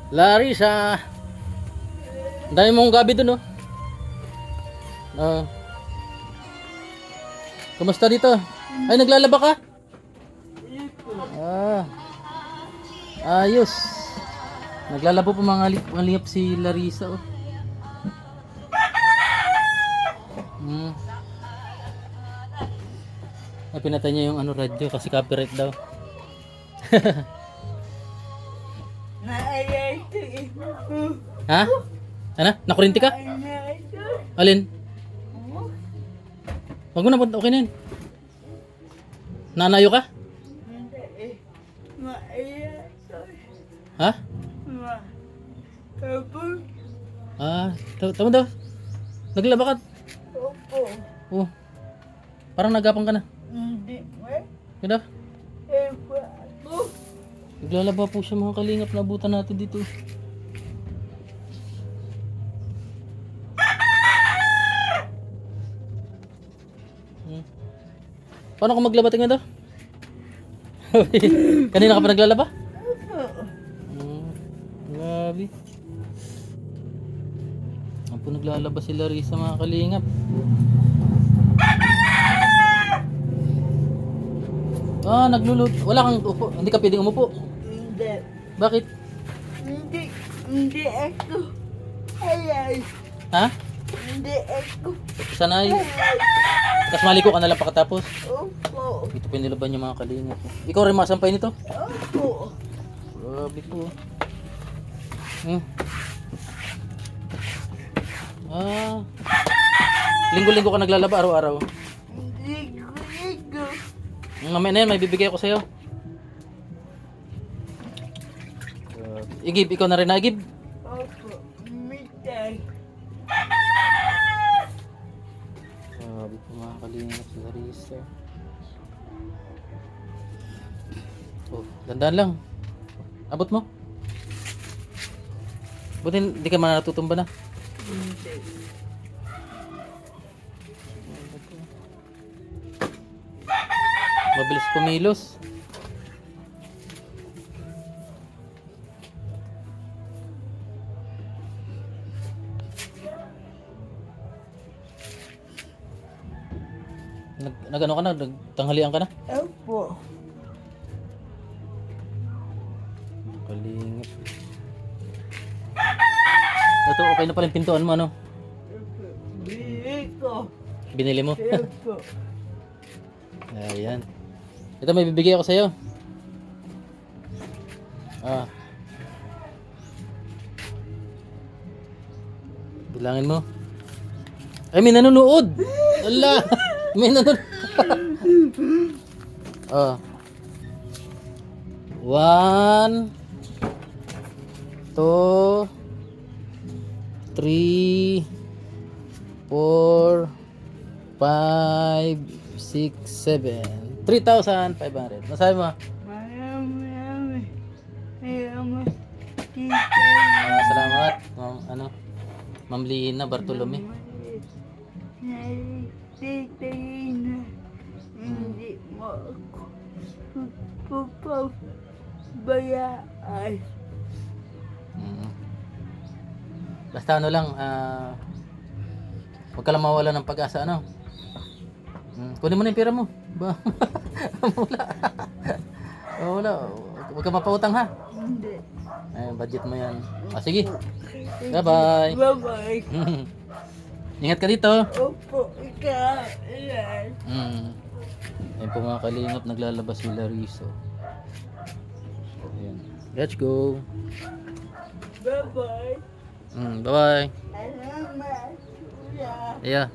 Larissa. Ang dami mong gabi dun, oh. Kumusta dito? Ay, naglalaba ka? Ayos. Naglalaba po mga lingap si Larissa, oh. Ay, pinatay niya yung radio kasi copyright daw. Ha? Ano? Nakurinti ka? Alin? Wag mo na, okay na yun. Nanayo ka? Ha? Tama daw. Naglaba ka? Opo. Oh. Parang nagapang ka na. Hindi. Ganda? Opo. Naglalaba po siya mga kalingap. Nabutan natin dito. Paano kung maglaba? Tingnan daw. Kanina ka pa naglalaba? Grabe. Ang po naglalaba si Larissa mga kalingap. Nagluluto. Wala kang upo. Hindi ka pwedeng umupo. Hindi. Bakit? Hindi ako. Ayay. Ha? Hindi ako. Sanay. Tapos maliko ka na lang pagkatapos. Opo. Ito pa yung nilaban yung mga kalingap. Ikaw rin masampay nito? Opo. Grabe po. Linggo-linggo ka naglalaba araw-araw. Ligo. Mamaya na yan, may bibigay ako sa'yo. Igib, ikaw na rin na igib. Opo. Mitay. Grabe po mga kalingap si Larissa. Oh, dandan lang. Abot mo. Buti hindi ka natutumba na. Hindi. Mabilis kumilos. Nagano ka na? Nagtanghalian ka na? Opo. Kalingap. Ito, okay na pala yung pintuan mo, ano? Bili ko. Binili mo? Opo. Ayan. Ito, may bibigay ako sa'yo. Bilangin mo. Ay, may nanonood! Ala! May nanonood! 1 2 3 4 5 6 7 3,500. Masabi mo? Marami. Tita. Salamat, Ma'am Lina Bartolome. Tita Ina. Hindi mo ako bayaan. Basta ano lang, huwag ka lang mawala ng pag-asa, ano? Kunin mo na yung pera mo. Wala. Wala. Huwag ka mapautang, ha? Hindi. Budget mo yan. Sige. Bye-bye. Bye-bye. Ingat ka dito. Opo, ikaw. Ayan. Ayun po mga kalingap, naglalabas si Larissa. Ayan. Let's go. Bye-bye. Bye-bye. Salamat. Kuya. Yeah.